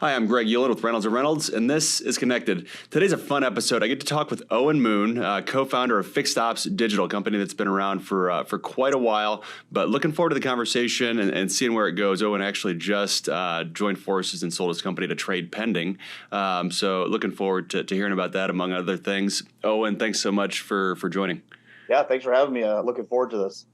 Hi, I'm Greg Yulin with Reynolds & Reynolds, and this is Connected. Today's a fun episode. I get to talk with Owen Moon, co-founder of Fixed Ops Digital, a company that's been around for quite a while, but looking forward to the conversation and seeing where it goes. Owen actually just joined forces and sold his company to Trade Pending, so looking forward to hearing about that, among other things. Owen, thanks so much for joining. Yeah, thanks for having me. Looking forward to this.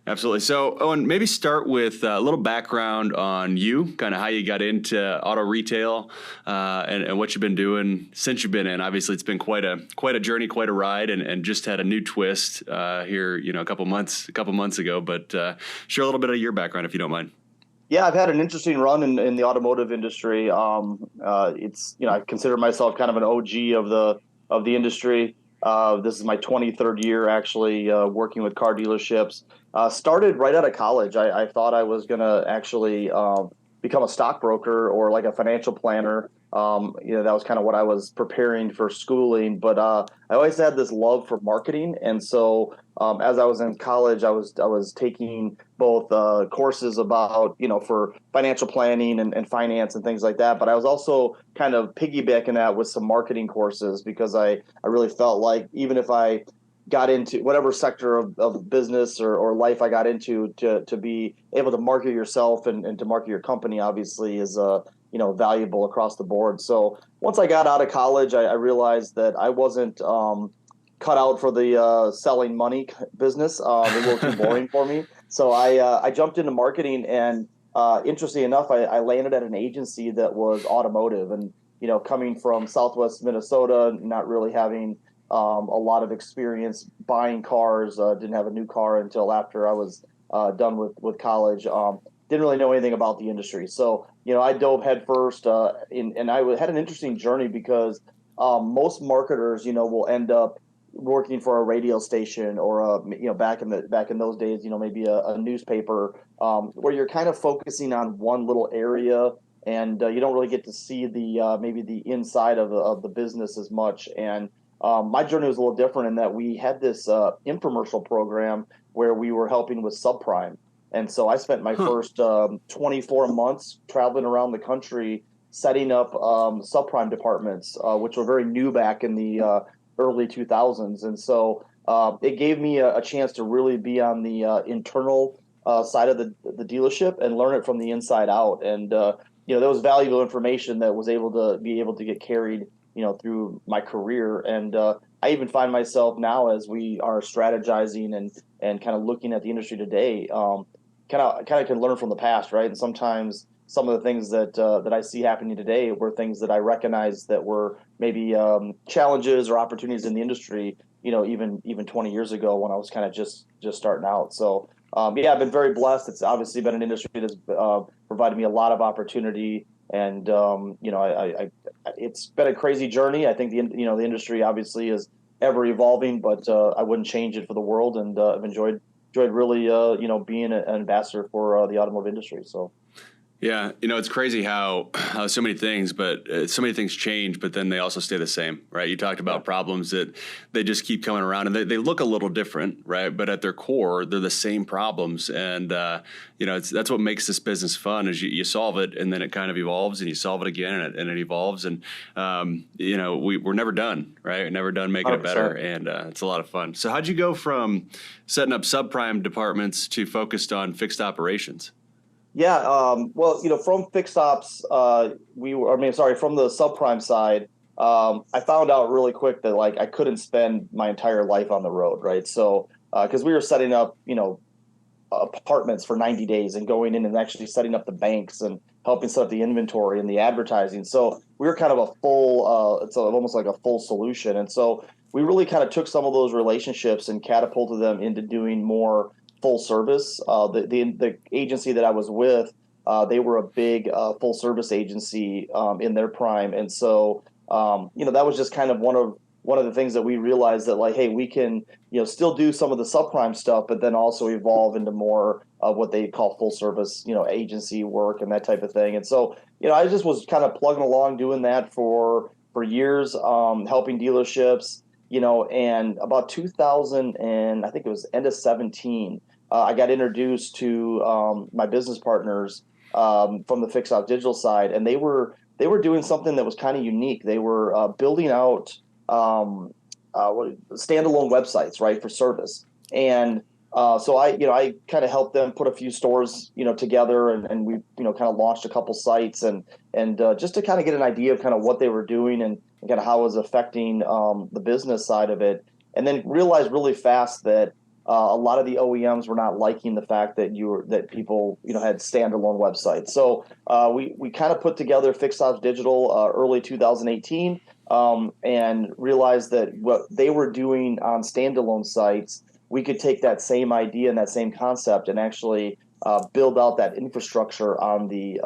Absolutely. So, Owen, maybe start with a little background on you, kind of how you got into auto retail, and what you've been doing since you've been in. Obviously, it's been quite a journey, quite a ride, and just had a new twist here, a couple months ago. But share a little bit of your background, if you don't mind. Yeah, I've had an interesting run in the automotive industry. I consider myself kind of an OG of the industry. This is my 23rd year actually working with car dealerships. Started right out of college. I thought I was going to actually become a stockbroker or like a financial planner. That was kind of what I was preparing for schooling. But I always had this love for marketing, and so as I was in college, I was taking both courses about for financial planning and finance and things like that. But I was also kind of piggybacking that with some marketing courses because I really felt like even if I got into whatever sector of business or life I got into, to be able to market yourself and to market your company obviously is valuable across the board. So once I got out of college, I realized that I wasn't cut out for the selling money business. A little too boring for me. So I jumped into marketing, and interestingly enough, I landed at an agency that was automotive. And coming from Southwest Minnesota, not really having a lot of experience buying cars, didn't have a new car until after I was done with college. Didn't really know anything about the industry. So, I dove headfirst, and I had an interesting journey because most marketers, will end up working for a radio station or back in those days, maybe a newspaper, where you're kind of focusing on one little area, and you don't really get to see the maybe the inside of the business as much. And my journey was a little different in that we had this infomercial program where we were helping with subprime. And so I spent my first 24 months traveling around the country setting up subprime departments, which were very new back in the early 2000s. And so it gave me a chance to really be on the internal side of the dealership and learn it from the inside out. And, there was valuable information that was able to get carried through my career. And I even find myself now, as we are strategizing and kind of looking at the industry today, kind of can learn from the past, right? And sometimes some of the things that I see happening today were things that I recognize that were maybe challenges or opportunities in the industry, even 20 years ago when I was kind of just starting out. So I've been very blessed. It's obviously been an industry that's provided me a lot of opportunity. And it's been a crazy journey. I think the industry obviously is ever evolving, but I wouldn't change it for the world. And I've enjoyed really being an ambassador for the automotive industry. So. Yeah, it's crazy how so many things, but so many things change, but then they also stay the same, right? You talked about problems that they just keep coming around, and they look a little different, right? But at their core, they're the same problems, and that's what makes this business fun. Is you solve it, and then it kind of evolves, and you solve it again, and it evolves, and we're never done, right? We're never done making 100%. It better, and it's a lot of fun. So how'd you go from setting up subprime departments to focused on fixed operations? Yeah, from fixed ops, from the subprime side, I found out really quick that I couldn't spend my entire life on the road, right? So, because we were setting up, apartments for 90 days and going in and actually setting up the banks and helping set up the inventory and the advertising. So we were kind of a full, it's almost like a full solution. And so we really kind of took some of those relationships and catapulted them into doing more full service. The agency that I was with, they were a big full service agency in their prime, and so that was just kind of one of the things that we realized that hey, we can still do some of the subprime stuff, but then also evolve into more of what they call full service agency work and that type of thing. And so I just was kind of plugging along doing that for years, helping dealerships. And about 2000 and I think it was end of 17. I got introduced to my business partners from the Fixed Ops Digital side, and they were doing something that was kind of unique. They were building out standalone websites, right, for service. And so I kind of helped them put a few stores, together, and we, kind of launched a couple sites, and just to kind of get an idea of kind of what they were doing, and kind of how it was affecting the business side of it. And then realized really fast that a lot of the OEMs were not liking the fact that people had standalone websites. So we kind of put together Fixed Ops Digital early 2018, and realized that what they were doing on standalone sites, we could take that same idea and that same concept and actually build out that infrastructure on the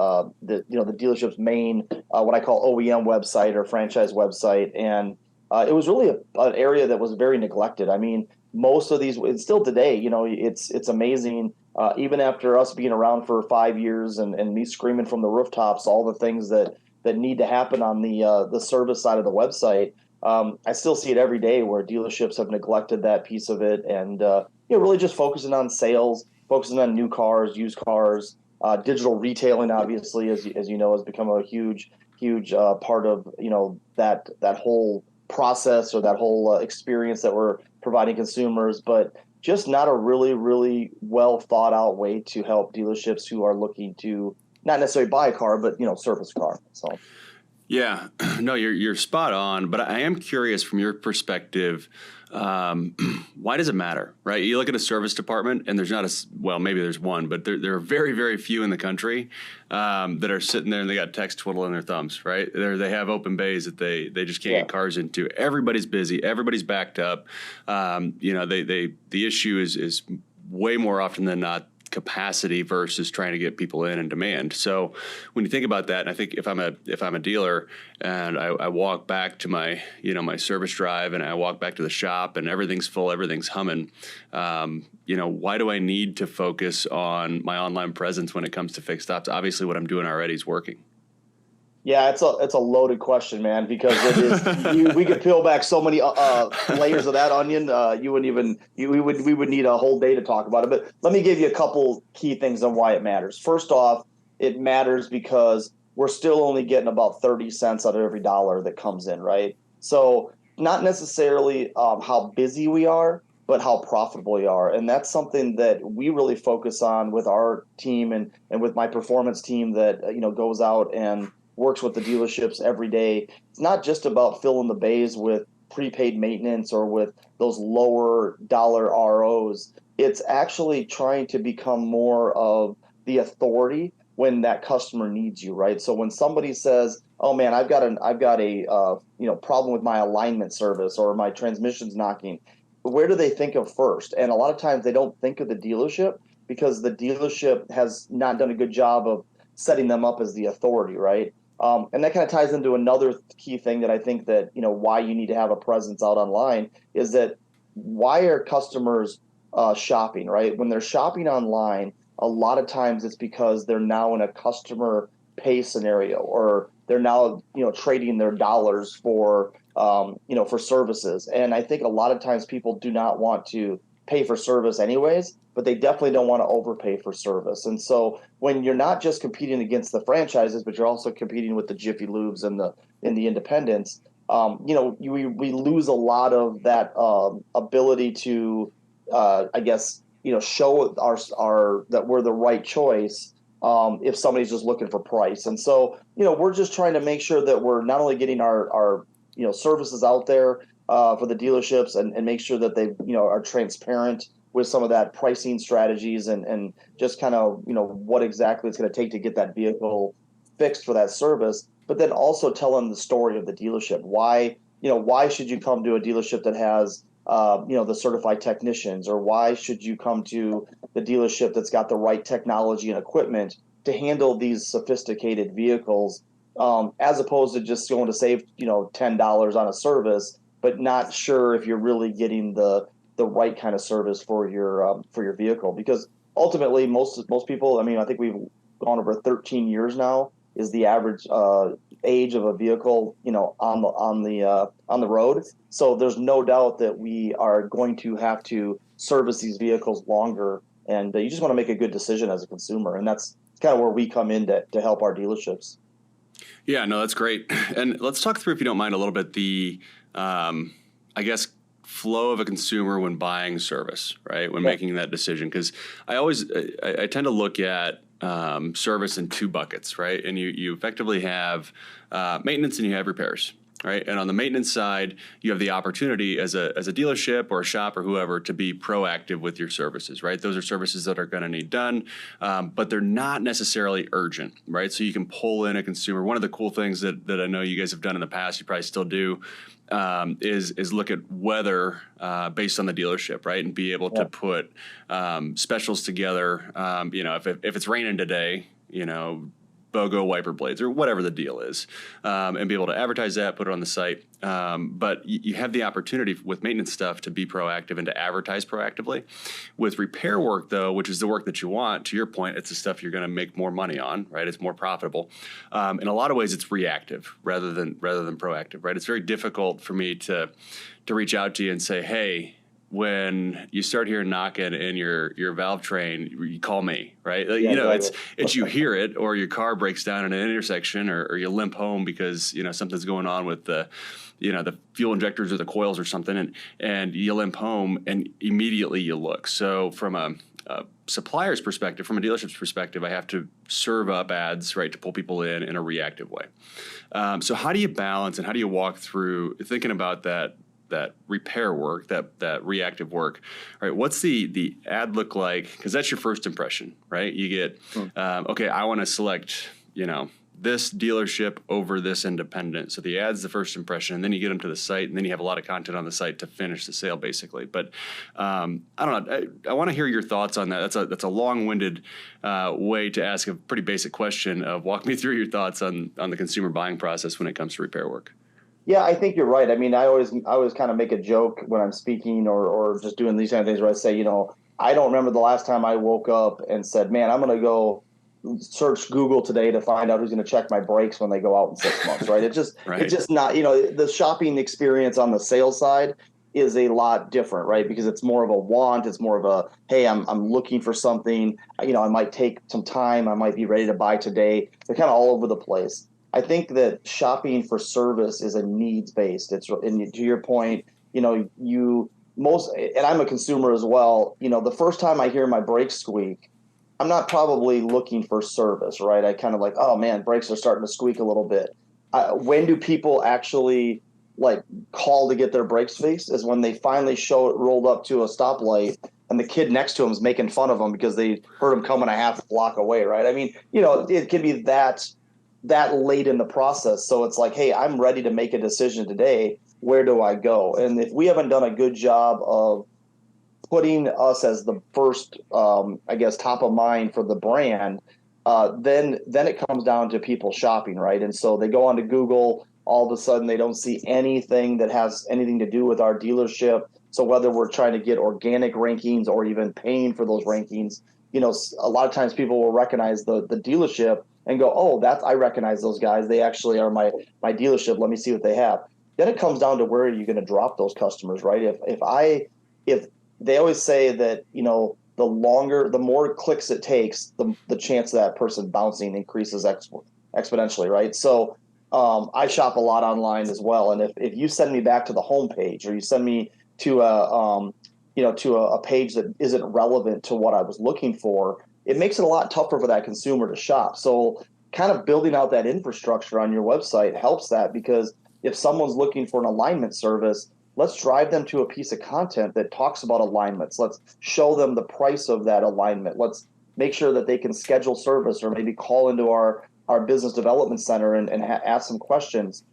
dealership's main what I call OEM website or franchise website. And it was really an area that was very neglected. I mean, most of these, it's still today, it's amazing. Even after us being around for 5 years, and me screaming from the rooftops all the things that need to happen on the service side of the website, I still see it every day where dealerships have neglected that piece of it, and really just focusing on sales, focusing on new cars, used cars, digital retailing. Obviously, as you know, has become a huge part of that whole process, or that whole experience that we're providing consumers, but just not a really, really well thought out way to help dealerships who are looking to not necessarily buy a car, but service a car. So. Yeah, no, you're spot on. But I am curious from your perspective, why does it matter, right? You look at a service department, and there's not maybe there's one, but there are very, very few in the country that are sitting there and they got techs twiddling their thumbs, right? They have open bays that they just can't get cars into. Everybody's busy. Everybody's backed up. The issue is way more often than not capacity versus trying to get people in and demand. So when you think about that, and I think if I'm a dealer and I walk back to my my service drive, and I walk back to the shop and everything's full, everything's humming, why do I need to focus on my online presence when it comes to fixed ops? Obviously what I'm doing already is working. Yeah, it's a loaded question, man, because it is. We could peel back so many layers of that onion. We would need a whole day to talk about it. But let me give you a couple key things on why it matters. First off, it matters because we're still only getting about 30 cents out of every dollar that comes in, right? So not necessarily how busy we are, but how profitable we are. And that's something that we really focus on with our team, and with my performance team that goes out and works with the dealerships every day. It's not just about filling the bays with prepaid maintenance or with those lower dollar ROs. It's actually trying to become more of the authority when that customer needs you, right? So when somebody says, "Oh man, I've got a problem with my alignment service, or my transmission's knocking," where do they think of first? And a lot of times they don't think of the dealership, because the dealership has not done a good job of setting them up as the authority, right? And that kind of ties into another key thing that I think that, why you need to have a presence out online is that why are customers shopping, right? When they're shopping online, a lot of times it's because they're now in a customer pay scenario, or they're now, trading their dollars for services. And I think a lot of times people do not want to pay for service anyways, but they definitely don't want to overpay for service. And so when you're not just competing against the franchises, but you're also competing with the Jiffy Lubes and the independents, we lose a lot of that ability to, show our that we're the right choice if somebody's just looking for price. And so, we're just trying to make sure that we're not only getting our services out there for the dealerships, and make sure that they are transparent with some of that pricing strategies, and just kind of what exactly it's going to take to get that vehicle fixed for that service, but then also telling the story of the dealership. Why should you come to a dealership that has the certified technicians, or why should you come to the dealership that's got the right technology and equipment to handle these sophisticated vehicles, as opposed to just going to save $10 on a service, but not sure if you're really getting the right kind of service for your vehicle. Because ultimately most people, I think we've gone over 13 years now is the average age of a vehicle on the road. So there's no doubt that we are going to have to service these vehicles longer and you just want to make a good decision as a consumer, and that's kind of where we come in to help our dealerships. Yeah, no, that's great. And let's talk through, if you don't mind, a little bit the, I guess, flow of a consumer when buying service, right? When making that decision, because I tend to look at service in two buckets, right? And you effectively have maintenance and you have repairs. Right. And on the maintenance side, you have the opportunity as a dealership or a shop or whoever to be proactive with your services. Right. Those are services that are going to need done, but they're not necessarily urgent. Right. So you can pull in a consumer. One of the cool things that I know you guys have done in the past, you probably still do, is look at weather based on the dealership. Right. And be able to put specials together. If it's raining today, BOGO wiper blades or whatever the deal is, and be able to advertise that, put it on the site. But you have the opportunity with maintenance stuff to be proactive and to advertise proactively. With repair work, though, which is the work that you want, to your point, it's the stuff you're going to make more money on, right? It's more profitable. In a lot of ways, it's reactive rather than proactive, right? It's very difficult for me to reach out to you and say, hey, when you start hearing knocking in your valve train, you call me, right? Exactly. It's you hear it, or your car breaks down in an intersection, or you limp home because something's going on with the fuel injectors or the coils or something, and you limp home, and immediately you look. So from a supplier's perspective, from a dealership's perspective, I have to serve up ads, right, to pull people in a reactive way. So how do you balance and how do you walk through thinking about that repair work, that reactive work, right? What's the ad look like? Because that's your first impression, right? You get, okay, I want to select, this dealership over this independent. So the ad's the first impression, and then you get them to the site, and then you have a lot of content on the site to finish the sale, basically. But I don't know. I want to hear your thoughts on that. That's a long-winded way to ask a pretty basic question of walk me through your thoughts on the consumer buying process when it comes to repair work. Yeah, I think you're right. I mean, I always kind of make a joke when I'm speaking or just doing these kind of things where I say, I don't remember the last time I woke up and said, man, I'm going to go search Google today to find out who's going to check my brakes when they go out in 6 months, right? It's just not, the shopping experience on the sales side is a lot different, right? Because it's more of a want. It's more of a, hey, I'm looking for something. I might take some time. I might be ready to buy today. They're kind of all over the place. I think that shopping for service is a needs based. And to your point, and I'm a consumer as well. The first time I hear my brakes squeak, I'm not probably looking for service, right? I kind of like, oh man, brakes are starting to squeak a little bit. When do people actually call to get their brakes fixed? Is when they finally rolled up to a stoplight and the kid next to him is making fun of them because they heard him coming a half block away, right? I mean, it can be that late in the process. So it's like, hey, I'm ready to make a decision today. Where do I go? And if we haven't done a good job of putting us as the first, top of mind for the brand, then it comes down to people shopping, right? And so they go onto Google, all of a sudden they don't see anything that has anything to do with our dealership. So whether we're trying to get organic rankings or even paying for those rankings, a lot of times people will recognize the dealership and go, oh, I recognize those guys. They actually are my dealership. Let me see what they have. Then it comes down to where are you going to drop those customers, right? If they always say that, the more clicks it takes, the chance of that person bouncing increases exponentially, right? So I shop a lot online as well. And if you send me back to the homepage or you send me to a page that isn't relevant to what I was looking for, it makes it a lot tougher for that consumer to shop. So kind of building out that infrastructure on your website helps that, because if someone's looking for an alignment service, let's drive them to a piece of content that talks about alignments. Let's show them the price of that alignment. Let's make sure that they can schedule service or maybe call into our business development center and ask some questions.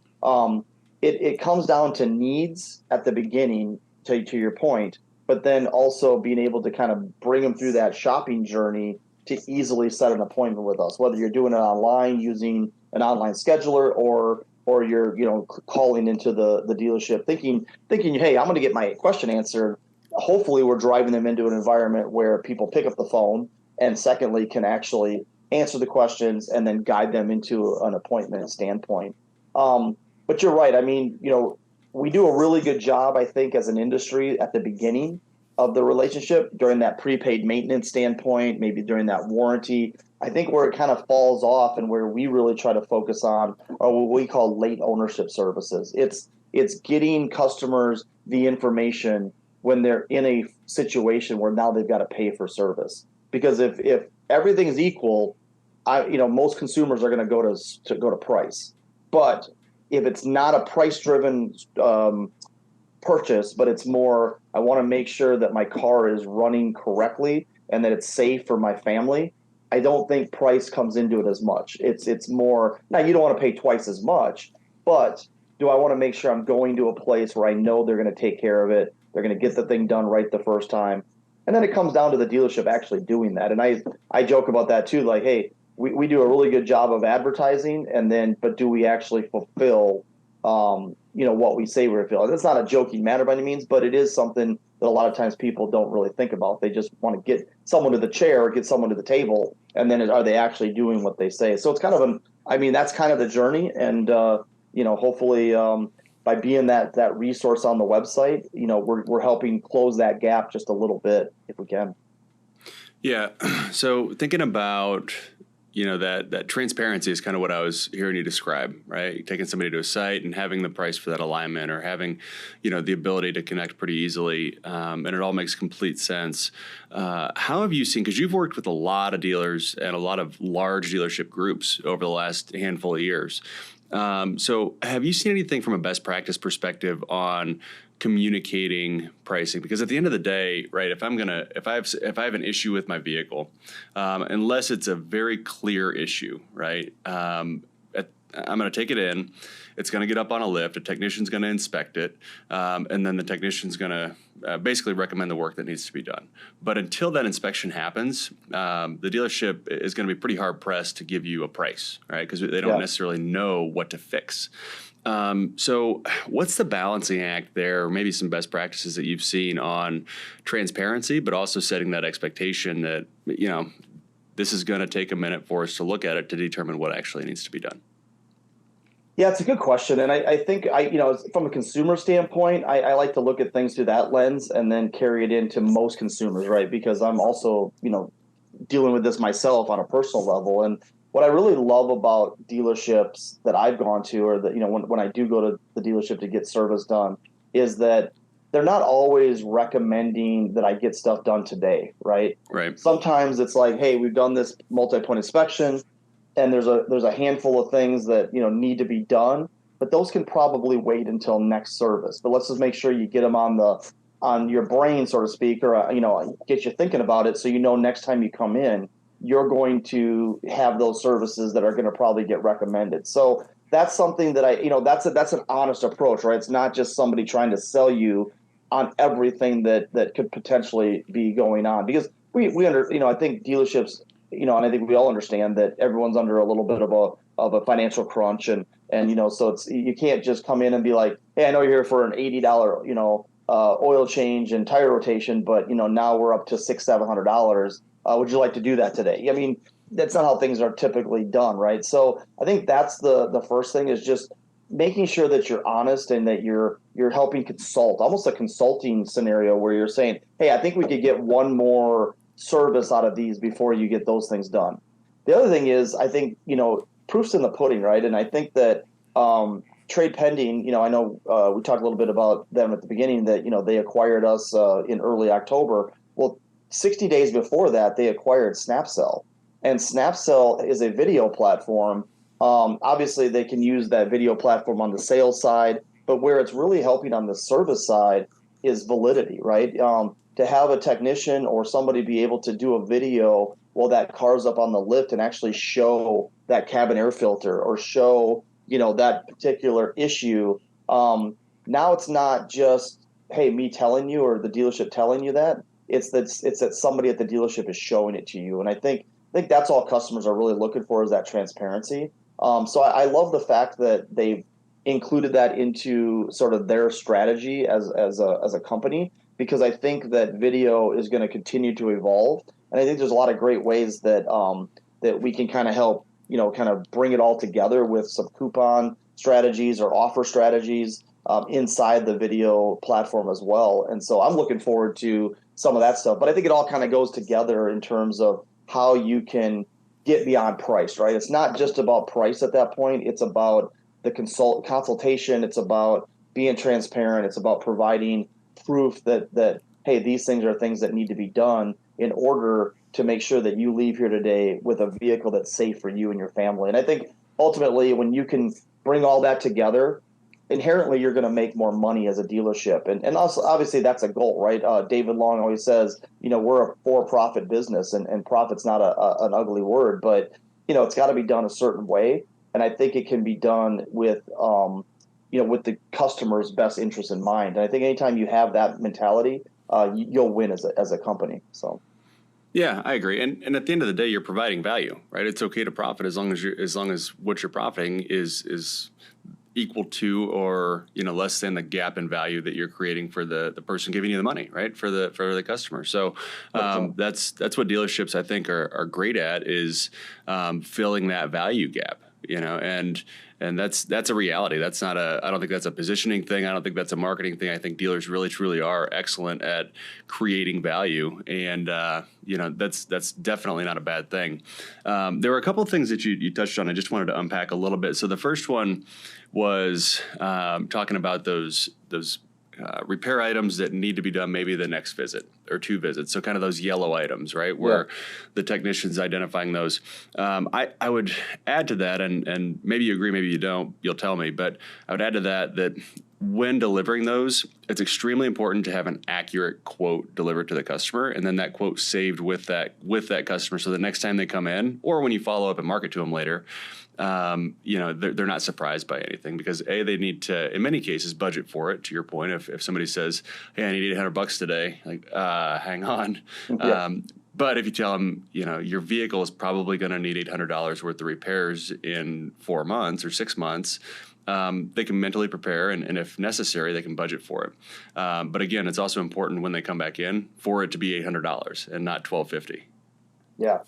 It comes down to needs at the beginning, to your point, but then also being able to kind of bring them through that shopping journey to easily set an appointment with us, whether you're doing it online using an online scheduler or you're calling into the dealership thinking, hey, I'm going to get my question answered. Hopefully we're driving them into an environment where people pick up the phone and secondly can actually answer the questions and then guide them into an appointment standpoint. But you're right. I mean, we do a really good job, I think, as an industry at the beginning of the relationship during that prepaid maintenance standpoint, maybe during that warranty. I think where it kind of falls off and where we really try to focus on are what we call late ownership services. It's getting customers the information when they're in a situation where now they've got to pay for service. Because if everything is equal, most consumers are going to go to price. But if it's not a price driven purchase, but it's more, I want to make sure that my car is running correctly and that it's safe for my family. I don't think price comes into it as much. It's more, now you don't want to pay twice as much, but do I want to make sure I'm going to a place where I know they're going to take care of it, they're going to get the thing done right the first time, and then it comes down to the dealership actually doing that. And I joke about that too, like, hey, we do a really good job of advertising, but do we actually fulfill what we say we fulfill? It's not a joking matter by any means, but it is something that a lot of times people don't really think about. They just want to get someone to the chair, get someone to the table, and then are they actually doing what they say? So it's kind of that's kind of the journey, and hopefully by being that resource on the website, we're helping close that gap just a little bit if we can. Yeah. So thinking about that transparency is kind of what I was hearing you describe, right? Taking somebody to a site and having the price for that alignment, or having, the ability to connect pretty easily, and it all makes complete sense. How have you seen? Because you've worked with a lot of dealers and a lot of large dealership groups over the last handful of years. So have you seen anything from a best practice perspective on communicating pricing? Because at the end of the day, right, if I have an issue with my vehicle, unless it's a very clear issue, right, I'm going to take it in. It's going to get up on a lift. A technician's going to inspect it, and then the technician's going to basically recommend the work that needs to be done. But until that inspection happens, the dealership is going to be pretty hard pressed to give you a price, right? Because they don't necessarily know what to fix. So what's the balancing act there? Maybe some best practices that you've seen on transparency, but also setting that expectation that, this is going to take a minute for us to look at it to determine what actually needs to be done. Yeah, it's a good question. And I think from a consumer standpoint, I like to look at things through that lens and then carry it into most consumers, right? Because I'm also, dealing with this myself on a personal level. And what I really love about dealerships that I've gone to, or that, when I do go to the dealership to get service done, is that they're not always recommending that I get stuff done today, right? Right. Sometimes it's like, hey, we've done this multi-point inspection, and there's a handful of things that need to be done, but those can probably wait until next service. But let's just make sure you get them on your brain, so to speak, or get you thinking about it, so next time you come in, you're going to have those services that are going to probably get recommended. So that's something that that's an honest approach, right? It's not just somebody trying to sell you on everything that could potentially be going on, because I think dealerships, and I think we all understand that everyone's under a little bit of a financial crunch, and so you can't just come in and be like, hey, I know you're here for an $80 oil change and tire rotation, but now we're up to $600-700. Would you like to do that today? I mean, that's not how things are typically done, right? So I think that's the first thing, is just making sure that you're honest and that you're helping consult, almost a consulting scenario where you're saying, hey, I think we could get one more service out of these before you get those things done. The other thing is, I think, proof's in the pudding, right? And I think that Trade Pending, I know we talked a little bit about them at the beginning, that, they acquired us in early October. Well, 60 days before that, they acquired SnapCell. And SnapCell is a video platform. Obviously, they can use that video platform on the sales side, but where it's really helping on the service side is validity, right? To have a technician or somebody be able to do a video while that car's up on the lift and actually show that cabin air filter, or show, that particular issue. Now it's not just, hey, me telling you or the dealership telling you that. It's that somebody at the dealership is showing it to you. And I think that's all customers are really looking for, is that transparency. So I love the fact that they've included that into sort of their strategy as a company, because I think that video is going to continue to evolve. And I think there's a lot of great ways that that we can kind of help, kind of bring it all together with some coupon strategies or offer strategies inside the video platform as well. And so I'm looking forward to, some of that stuff. But I think it all kind of goes together in terms of how you can get beyond price, right? It's not just about price at that point. It's about the consultation. It's about being transparent. It's about providing proof that hey, these things are things that need to be done in order to make sure that you leave here today with a vehicle that's safe for you and your family. And I think ultimately, when you can bring all that together, inherently you're going to make more money as a dealership. And also, obviously, that's a goal, right? David Long always says, we're a for-profit business, and profit's not an ugly word, but, it's got to be done a certain way. And I think it can be done with, with the customer's best interest in mind. And I think anytime you have that mentality, you'll win as a company. So. Yeah, I agree. And at the end of the day, you're providing value, right? It's okay to profit as long as what you're profiting is equal to or less than the gap in value that you're creating for the person giving you the money, right? For the customer. So that's what dealerships I think are great at is filling that value gap. And that's a reality. That's not I don't think that's a positioning thing. I don't think that's a marketing thing. I think dealers really truly are excellent at creating value, and that's definitely not a bad thing. There were a couple of things that you touched on. I just wanted to unpack a little bit. So the first one was talking about those repair items that need to be done maybe the next visit or 2 visits. So kind of those yellow items, right? Where the technician's identifying those. I would add to that, and maybe you agree, maybe you don't, you'll tell me, but I would add to that when delivering those, it's extremely important to have an accurate quote delivered to the customer, and then that quote saved with that customer. So the next time they come in, or when you follow up and market to them later, they're not surprised by anything because they need to, in many cases, budget for it. To your point, if somebody says, "Hey, I need $800 today," like, hang on. Yeah. But if you tell them, your vehicle is probably going to need $800 worth of repairs in 4 months or 6 months, they can mentally prepare, and if necessary, they can budget for it. But again, it's also important when they come back in for it to be $800 and not $1,250. Yeah.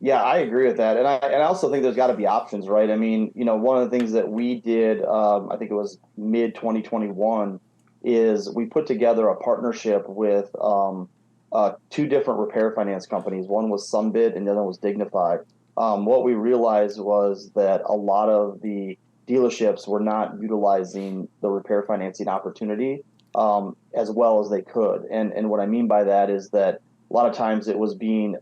Yeah, I agree with that. And I also think there's got to be options, right? I mean, one of the things that we did, I think it was mid 2021, is we put together a partnership with 2 different repair finance companies. One was Sunbit and the other was Dignify. What we realized was that a lot of the dealerships were not utilizing the repair financing opportunity as well as they could. And what I mean by that is that a lot of times it was being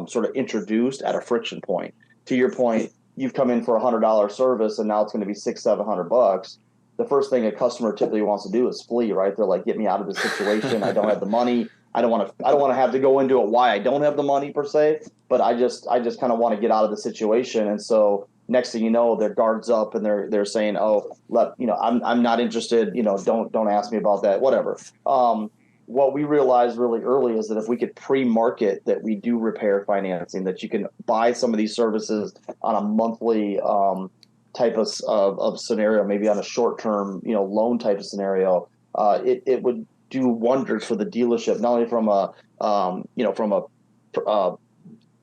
sort of introduced at a friction point. To your point, you've come in for $100 service and now it's going to be $600-700. The first thing a customer typically wants to do is flee, right? They're like, "Get me out of this situation. I don't have the money. I don't want to have to go into it why I don't have the money per se, but I just kind of want to get out of the situation." And so next thing you know, their guard's up and they're saying, "Oh, I'm not interested. Don't ask me about that. Whatever." What we realized really early is that if we could pre-market that we do repair financing, that you can buy some of these services on a monthly type of scenario, maybe on a short-term loan type of scenario, it would do wonders for the dealership, not only from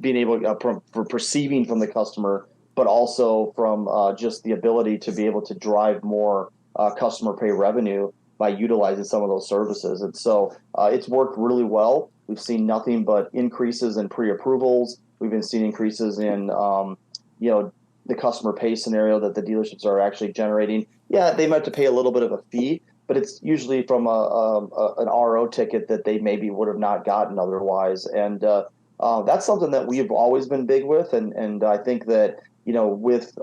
being able for perceiving from the customer, but also from just the ability to be able to drive more customer pay revenue by utilizing some of those services. And so it's worked really well. We've seen nothing but increases in pre-approvals. We've been seeing increases in, the customer pay scenario that the dealerships are actually generating. Yeah, they might have to pay a little bit of a fee, but it's usually from an RO ticket that they maybe would have not gotten otherwise. And that's something that we've always been big with. And I think that, with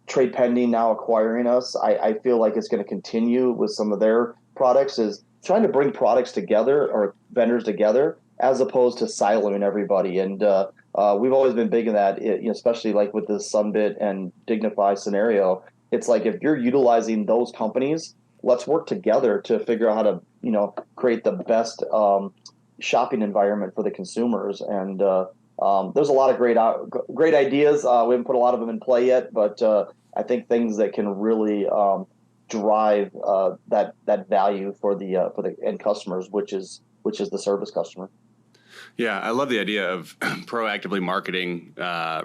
Trade Pending now acquiring us, I feel like it's going to continue with some of their products, is trying to bring products together or vendors together as opposed to siloing everybody. And we've always been big in that, especially like with the Sunbit and Dignify scenario. It's like, if you're utilizing those companies, let's work together to figure out how to, create the best shopping environment for the consumers. And there's a lot of great ideas. We haven't put a lot of them in play yet, but I think things that can really drive that value for the end customers, which is the service customer. Yeah, I love the idea of proactively marketing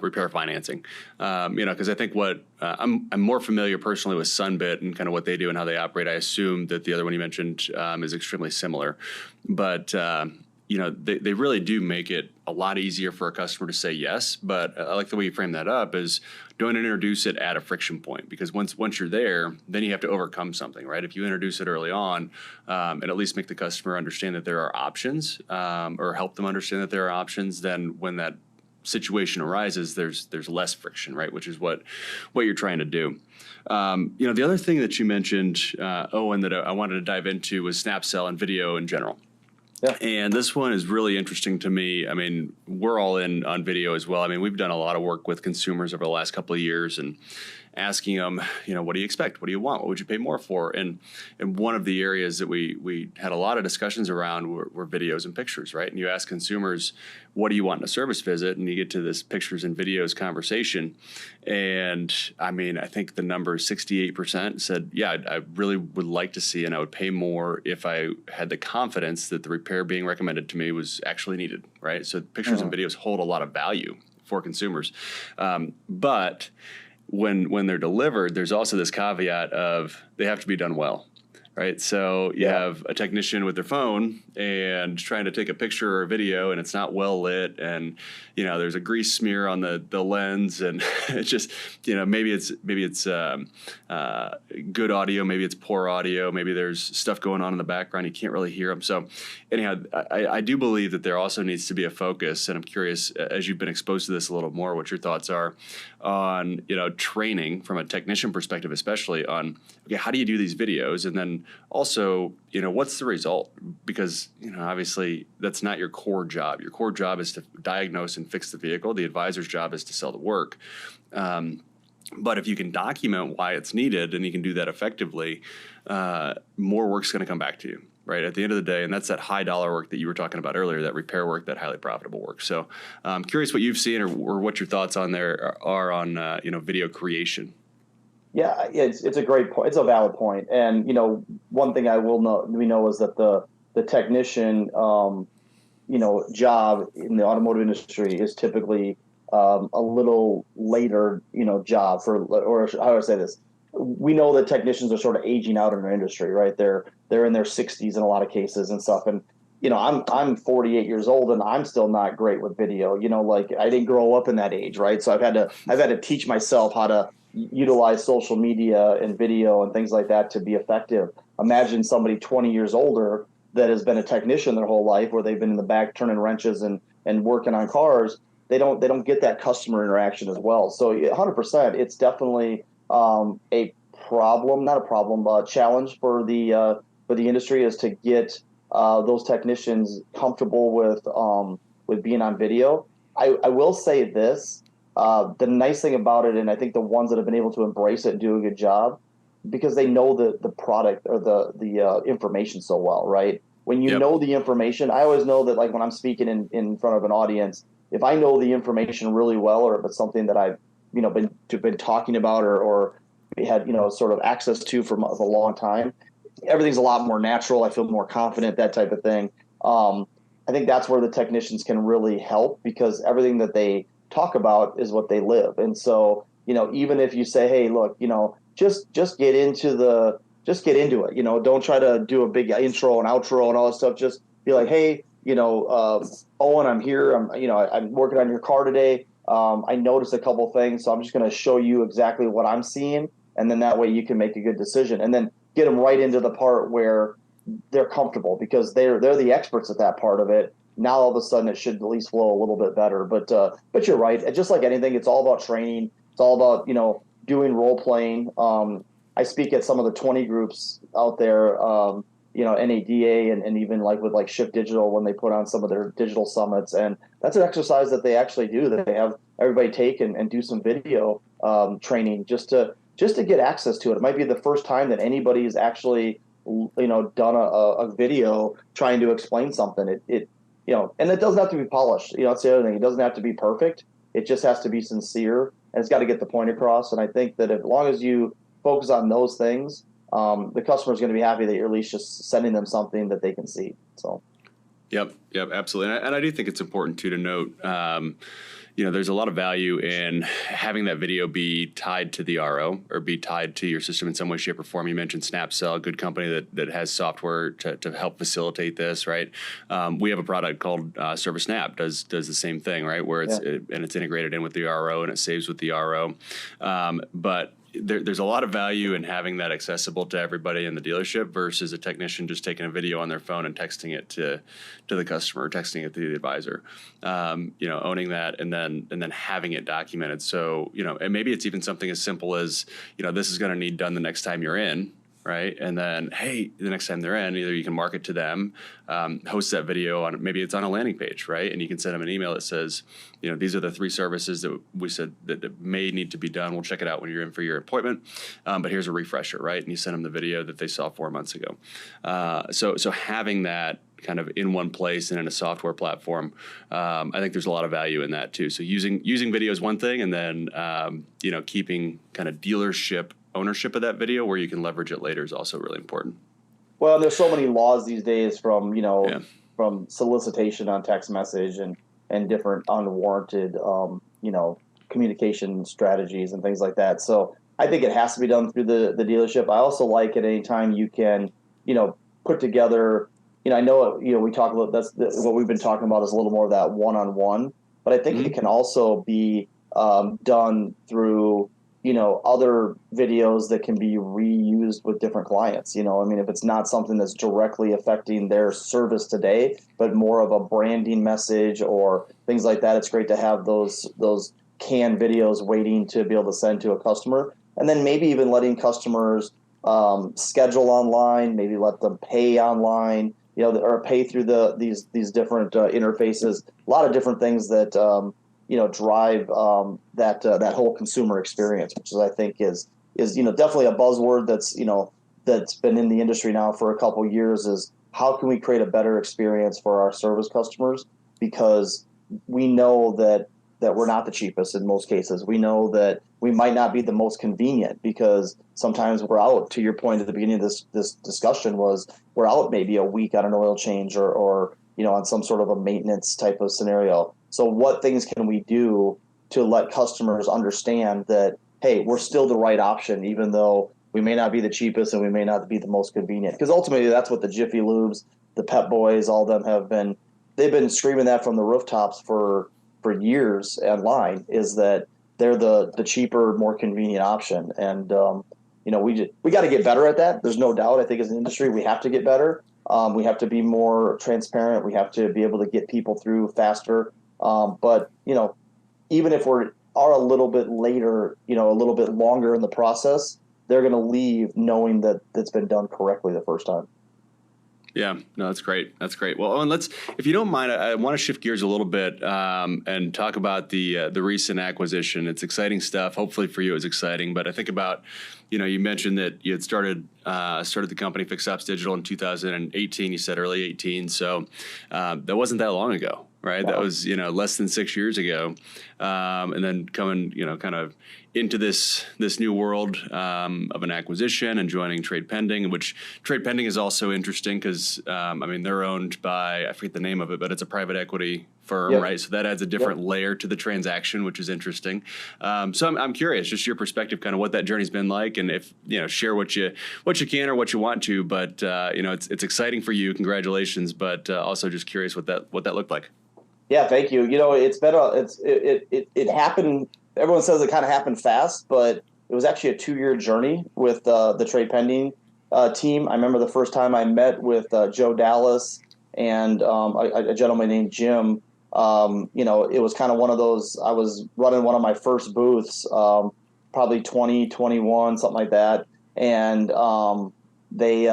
repair financing. Because I think what I'm more familiar personally with Sunbit and kind of what they do and how they operate. I assume that the other one you mentioned is extremely similar, but they really do make it a lot easier for a customer to say yes. But I like the way you frame that up is don't introduce it at a friction point, because once you're there, then you have to overcome something, right? If you introduce it early on and at least make the customer understand that there are options or help them understand that there are options, then when that situation arises, there's less friction, right? Which is what you're trying to do. The other thing that you mentioned, Owen, that I wanted to dive into was Snapcell and video in general. Yeah. And this one is really interesting to me. I mean, we're all in on video as well. I mean, we've done a lot of work with consumers over the last couple of years and asking them, what do you expect? What do you want? What would you pay more for? And one of the areas that we had a lot of discussions around were videos and pictures, right? And you ask consumers, what do you want in a service visit? And you get to this pictures and videos conversation. And I mean, I think the number 68% said, yeah, I really would like to see, and I would pay more if I had the confidence that the repair being recommended to me was actually needed, right? So pictures and videos hold a lot of value for consumers. But when they're delivered, there's also this caveat of they have to be done well, right? So you have a technician with their phone and trying to take a picture or a video, and it's not well lit, and there's a grease smear on the lens, and it's just maybe it's good audio, maybe it's poor audio, maybe there's stuff going on in the background you can't really hear them. So anyhow, I do believe that there also needs to be a focus, and I'm curious, as you've been exposed to this a little more, what your thoughts are on training from a technician perspective, especially on how do you do these videos, and then also what's the result, because obviously that's not your core job. Your core job is to diagnose and fix the vehicle. The advisor's job is to sell the work. But if you can document why it's needed and you can do that effectively, more work's going to come back to you, right? At the end of the day, and that's that high dollar work that you were talking about earlier, that repair work, that highly profitable work. So I'm curious what you've seen or what your thoughts on there are on video creation. Yeah, it's a great point. It's a valid point. And one thing we know is that the technician job in the automotive industry is typically a little later job or how do I say this? We know that technicians are sort of aging out in our industry, right? They're in their 60s in a lot of cases and stuff. And I'm 48 years old and I'm still not great with video. Like I didn't grow up in that age, right? So I've had to teach myself how to utilize social media and video and things like that to be effective. Imagine somebody 20 years older that has been a technician their whole life, where they've been in the back turning wrenches and working on cars. They don't get that customer interaction as well. So 100%, it's definitely a problem, not a problem, but a challenge for the industry is to get those technicians comfortable with being on video. I will say this. The nice thing about it, and I think the ones that have been able to embrace it and do a good job, because they know the product or the information so well, right? When you know the information, I always know that, like when I'm speaking in front of an audience, if I know the information really well, or if it's something that I've been talking about or had sort of access to for a long time, everything's a lot more natural. I feel more confident, that type of thing. I think that's where the technicians can really help, because everything that they talk about is what they live. And so, even if you say, hey, look, just get into it, don't try to do a big intro and outro and all that stuff. Just be like, hey, Owen, I'm here. I'm working on your car today. I noticed a couple things, so I'm just going to show you exactly what I'm seeing. And then that way you can make a good decision, and then get them right into the part where they're comfortable, because they're the experts at that part of it. Now all of a sudden it should at least flow a little bit better. But you're right. Just like anything, it's all about training. It's all about doing role playing. I speak at some of the 20 groups out there, NADA and even with Shift Digital, when they put on some of their digital summits, and that's an exercise that they actually do. That they have everybody take and do some video training just to get access to it. It might be the first time that anybody's actually done a video trying to explain something. And it doesn't have to be polished. That's the other thing. It doesn't have to be perfect. It just has to be sincere, and it's got to get the point across. And I think that as long as you focus on those things, the customer is going to be happy that you're at least just sending them something that they can see. So. Yep. Yep, absolutely. And I do think it's important too to note, there's a lot of value in having that video be tied to the RO or be tied to your system in some way, shape, or form. You mentioned SnapCell, a good company that has software to help facilitate this, right? We have a product called ServiceSnap does the same thing, right? Where it's integrated in with the RO and it saves with the RO. But there's a lot of value in having that accessible to everybody in the dealership versus a technician just taking a video on their phone and texting it to the customer, texting it to the advisor. Owning that and then having it documented. So, and maybe it's even something as simple as, this is going to need done the next time you're in. Right. And then, hey, the next time they're in, either you can market to them, host that video on, maybe it's on a landing page, right? And you can send them an email that says, these are the 3 services that we said that may need to be done. We'll check it out when you're in for your appointment. But here's a refresher, right? And you send them the video that they saw 4 months ago. So having that kind of in one place and in a software platform, I think there's a lot of value in that too. So using video is one thing, and then, keeping kind of dealership ownership of that video where you can leverage it later is also really important. Well, there's so many laws these days from solicitation on text message and different unwarranted, communication strategies and things like that. So I think it has to be done through the dealership. I also like at any time you can, put together, I know, we talk about what we've been talking about is a little more of that one-on-one, but I think it can also be done through other videos that can be reused with different clients. If it's not something that's directly affecting their service today, but more of a branding message or things like that, it's great to have those canned videos waiting to be able to send to a customer. And then maybe even letting customers schedule online, maybe let them pay online, or pay through these different interfaces. A lot of different things that drive that whole consumer experience, which I think is definitely a buzzword that's been in the industry now for a couple of years. Is how can we create a better experience for our service customers? Because we know that we're not the cheapest in most cases. We know that we might not be the most convenient because sometimes we're out. To your point at the beginning of this discussion was we're out maybe a week on an oil change or on some sort of a maintenance type of scenario. So what things can we do to let customers understand that, hey, we're still the right option, even though we may not be the cheapest and we may not be the most convenient? Because ultimately that's what the Jiffy Lubes, the Pep Boys, all of them they've been screaming that from the rooftops for years online, is that they're the cheaper, more convenient option. And, we got to get better at that. There's no doubt. I think as an industry, we have to get better. We have to be more transparent. We have to be able to get people through faster. But even if we are a little bit later, a little bit longer in the process, they're going to leave knowing that it's been done correctly the first time. Yeah, no, that's great. That's great. Well, Owen, if you don't mind, I want to shift gears a little bit and talk about the recent acquisition. It's exciting stuff. Hopefully for you, it's exciting. But I think about, you mentioned that you had started the company Fixed Ops Digital in 2018. You said early 18, so that wasn't that long ago, right? Wow. That was less than 6 years ago, and then coming kind of into this new world of an acquisition and joining Trade Pending, which Trade Pending is also interesting because they're owned by, I forget the name of it, but it's a private equity firm, right? So that adds a different layer to the transaction, which is interesting. So I'm curious, just your perspective, kind of what that journey's been like, and if share what you can or what you want to. But it's exciting for you. Congratulations, but also just curious what that looked like. Yeah, thank you. It's been it happened. Everyone says it kind of happened fast, but it was actually a 2-year journey with the Trade Pending team. I remember the first time I met with Joe Dallas and a gentleman named Jim. It was kind of one of those. I was running one of my first booths, probably 2021, something like that, and they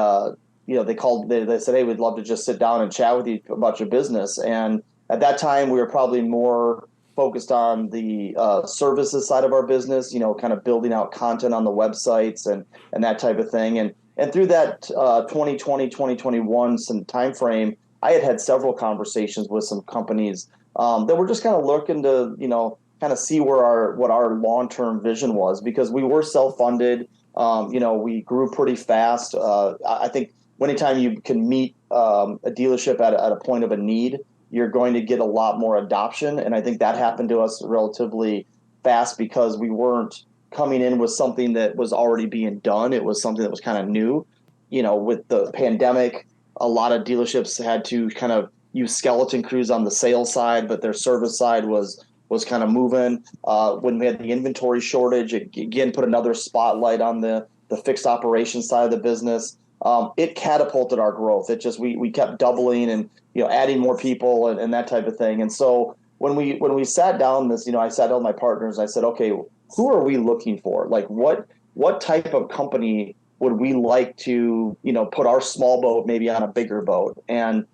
called. They said, "Hey, we'd love to just sit down and chat with you about your business." And at that time, we were probably more focused on the services side of our business, kind of building out content on the websites and that type of thing. And through that 2020, 2021 some time frame, I had several conversations with some companies that were just kind of looking to, kind of see what our long-term vision was, because we were self-funded. We grew pretty fast. I think anytime you can meet a dealership at a point of a need, you're going to get a lot more adoption. And I think that happened to us relatively fast because we weren't coming in with something that was already being done. It was something that was kind of new. With the pandemic, a lot of dealerships had to kind of use skeleton crews on the sales side, but their service side was kind of moving. When we had the inventory shortage, it again put another spotlight on the fixed operations side of the business. It catapulted our growth. It just we kept doubling and adding more people and that type of thing. And so when we sat down I sat down with my partners and I said, okay, who are we looking for? Like what type of company would we like to put our small boat maybe on a bigger boat? And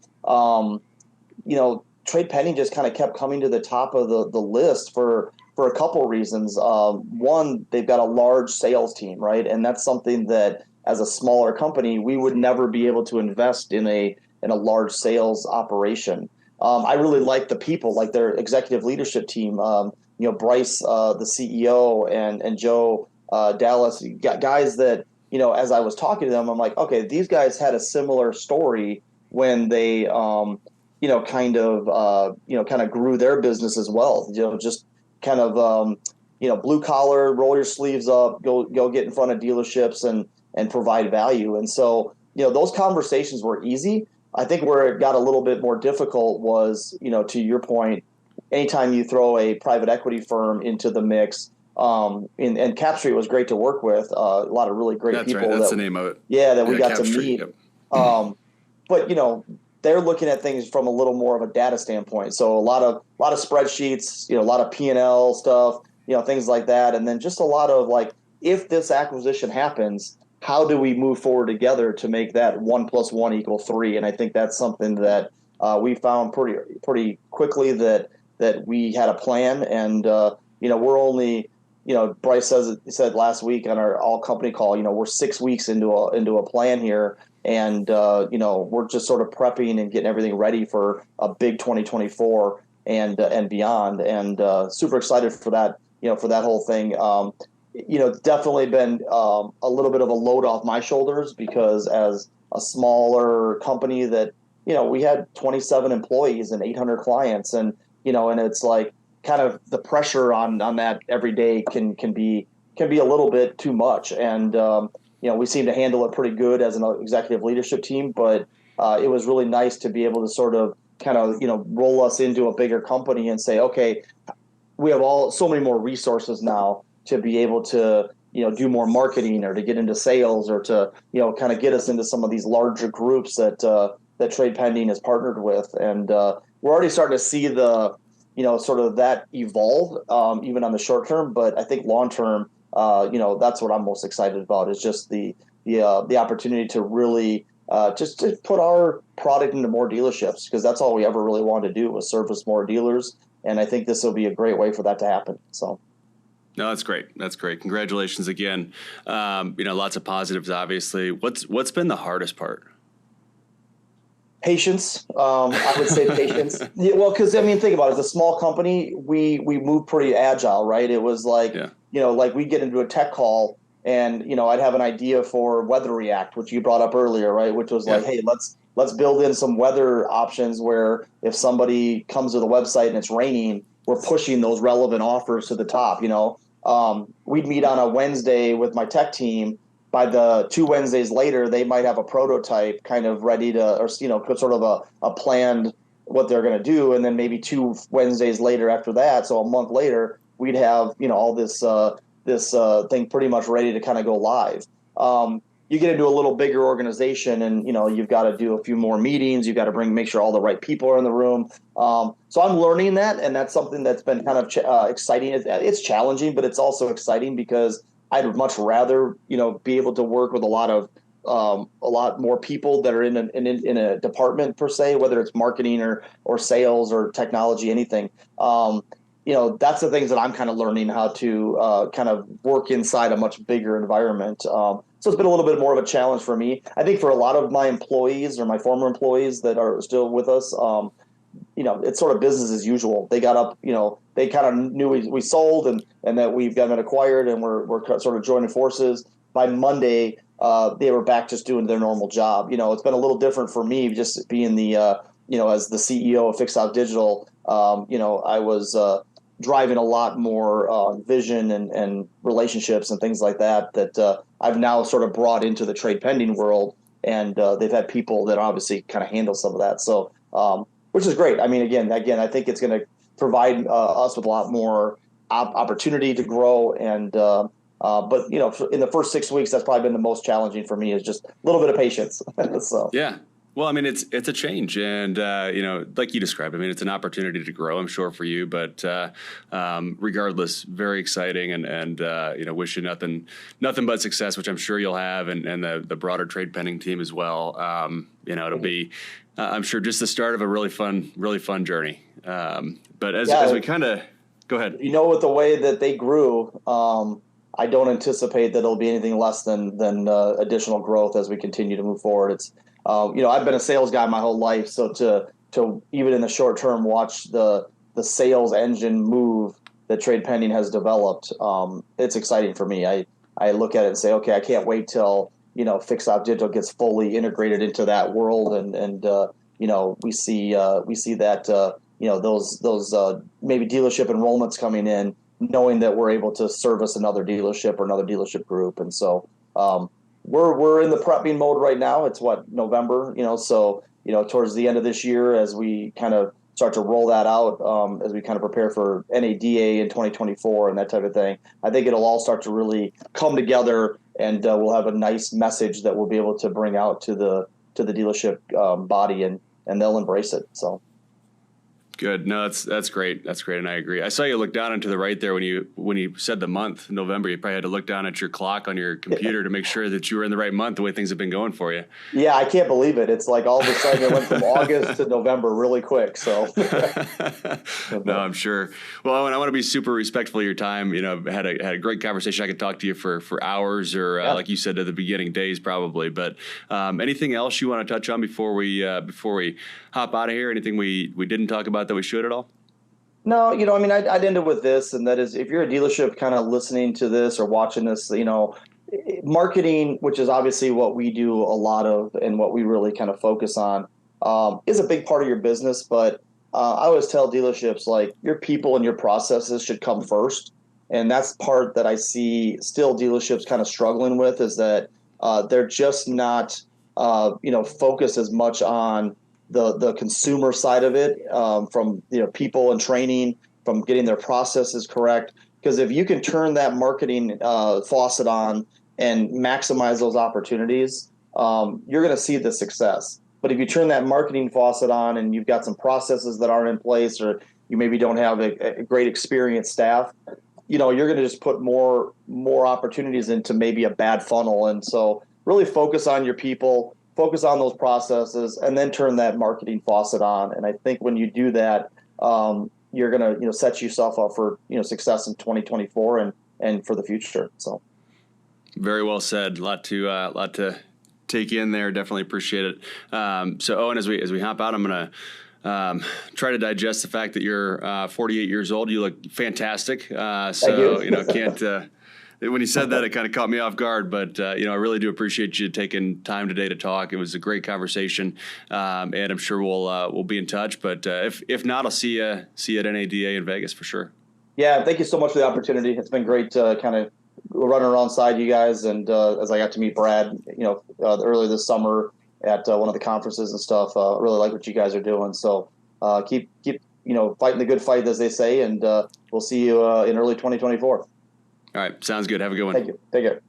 Trade Pending just kind of kept coming to the top of the list for a couple of reasons. One, they've got a large sales team, right? And that's something that as a smaller company, we would never be able to invest in a large sales operation. I really like the people, like their executive leadership team. Bryce, the CEO, and Joe Dallas, guys that as I was talking to them, I'm like, okay, these guys had a similar story when they kind of grew their business as well. Just kind of blue collar, roll your sleeves up, go get in front of dealerships and provide value. And so those conversations were easy. I think where it got a little bit more difficult was to your point, anytime you throw a private equity firm into the mix. And Cap Street was great to work with. A lot of really great people. Right. That's the name of it. Yeah, that we got Cap to Street, meet. yep. But they're looking at things from a little more of a data standpoint. So a lot of spreadsheets, a lot of P&L stuff, things like that, and then just a lot of like, if this acquisition happens, how do we move forward together to make that 1 + 1 = 3? And I think that's something that we found pretty quickly that we had a plan, and we're only. Bryce said last week on our all company call, we're 6 weeks into a plan here, and we're just sort of prepping and getting everything ready for a big 2024 and beyond, and super excited for that, for that whole thing. Definitely been a little bit of a load off my shoulders because as a smaller company that we had 27 employees and 800 clients, and and it's like, kind of the pressure on that every day can be a little bit too much. And, we seem to handle it pretty good as an executive leadership team, but it was really nice to be able to sort of kind of, roll us into a bigger company and say, okay, we have so many more resources now to be able to, do more marketing or to get into sales or to, kind of get us into some of these larger groups that Trade Pending is partnered with. And we're already starting to see the, sort of that evolve, even on the short term. But I think long term, that's what I'm most excited about is just the opportunity to really just to put our product into more dealerships, because that's all we ever really wanted to do was service more dealers. And I think this will be a great way for that to happen. So. No, that's great. That's great. Congratulations again. Lots of positives, obviously. What's been the hardest part? Patience. I would say patience. Yeah, well, because think about it. As a small company, we move pretty agile, right? It was like, like we get into a tech call, and I'd have an idea for Weather React, which you brought up earlier, right? Which was like, hey, let's build in some weather options where if somebody comes to the website and it's raining, we're pushing those relevant offers to the top. We'd meet on a Wednesday with my tech team. By the 2 Wednesdays later, they might have a prototype kind of ready to, or sort of a planned what they're going to do, and then maybe 2 Wednesdays later after that, so a month later, we'd have all this thing pretty much ready to kind of go live. You get into a little bigger organization, and you've got to do a few more meetings. You've got to make sure all the right people are in the room. So I'm learning that, and that's something that's been kind of exciting. It's challenging, but it's also exciting because I'd much rather, be able to work with a lot more people that are in a department per se, whether it's marketing or sales or technology, anything. That's the things that I'm kind of learning how to kind of work inside a much bigger environment. So it's been a little bit more of a challenge for me. I think for a lot of my employees or my former employees that are still with us, it's sort of business as usual. They got up, they kind of knew we sold and that we've gotten acquired, and we're sort of joining forces. by Monday, they were back just doing their normal job. It's been a little different for me just being as the CEO of Fixed Op Digital. I was driving a lot more vision and relationships and things like that I've now sort of brought into the trade pending world, and they've had people that obviously kind of handle some of that. So, which is great. I mean, again, I think it's going to provide us with a lot more opportunity to grow. And but in the first 6 weeks, that's probably been the most challenging for me, is just a little bit of patience. So yeah. Well, I mean, it's a change, and like you described, I mean, it's an opportunity to grow, I'm sure, for you. But regardless, very exciting, and wish you nothing but success, which I'm sure you'll have, and the broader trade pending team as well. It'll be, I'm sure, just the start of a really fun journey. But as we kind of go ahead, with the way that they grew, I don't anticipate that it'll be anything less than additional growth as we continue to move forward. It's I've been a sales guy my whole life, so to even in the short term watch the sales engine move that trade pending has developed, it's exciting for me. I look at it and say, okay, I can't wait till Fixed Op Digital gets fully integrated into that world, and we see that those maybe dealership enrollments coming in, knowing that we're able to service another dealership or another dealership group, and so. We're in the prepping mode right now. It's November, so towards the end of this year, as we kind of start to roll that out, as we kind of prepare for NADA in 2024 and that type of thing, I think it'll all start to really come together, and we'll have a nice message that we'll be able to bring out to the dealership body, and they'll embrace it. So. Good. No, that's great. That's great, and I agree. I saw you look down and to the right there when you said the month, November. You probably had to look down at your clock on your computer to make sure that you were in the right month, the way things have been going for you. Yeah, I can't believe it. It's like all of a sudden it went from August to November really quick. So. No, I'm sure. Well, Owen, I want to be super respectful of your time. Had a great conversation. I could talk to you for hours, or like you said at the beginning, days probably. But anything else you want to touch on before we hop out of here? Anything we didn't talk about that we should at all? No, I'd end it with this, and that is, if you're a dealership kind of listening to this or watching this, marketing, which is obviously what we do a lot of and what we really kind of focus on, is a big part of your business. But I always tell dealerships, like, your people and your processes should come first. And that's part that I see still dealerships kind of struggling with, is that they're just not, focused as much on the consumer side of it, from people and training, from getting their processes correct. Because if you can turn that marketing faucet on and maximize those opportunities, you're going to see the success. But if you turn that marketing faucet on and you've got some processes that aren't in place, or you maybe don't have a great experienced staff, you're going to just put more opportunities into maybe a bad funnel. And so really focus on your people, focus on those processes, and then turn that marketing faucet on. And I think when you do that, you're going to set yourself up for success in 2024 and for the future. So, very well said. A lot to take in there. Definitely appreciate it. So, Owen, as we hop out, I'm going to try to digest the fact that you're 48 years old. You look fantastic. Can't. When you said that, it kind of caught me off guard, but I really do appreciate you taking time today to talk. It was a great conversation, and I'm sure we'll be in touch. But if not, I'll see you at NADA in Vegas for sure. Yeah, thank you so much for the opportunity. It's been great to kind of run alongside you guys, and as I got to meet Brad, earlier this summer at one of the conferences and stuff. I really like what you guys are doing. So keep fighting the good fight, as they say, and we'll see you in early 2024. All right. Sounds good. Have a good one. Thank you. Take care.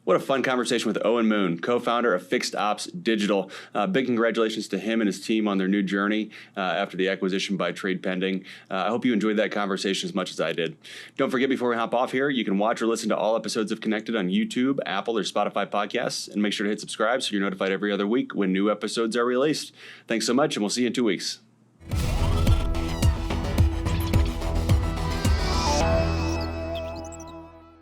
What a fun conversation with Owen Moon, co-founder of Fixed Ops Digital. Big congratulations to him and his team on their new journey after the acquisition by Trade Pending. I hope you enjoyed that conversation as much as I did. Don't forget, before we hop off here, you can watch or listen to all episodes of Connected on YouTube, Apple, or Spotify podcasts. And make sure to hit subscribe so you're notified every other week when new episodes are released. Thanks so much, and we'll see you in 2 weeks.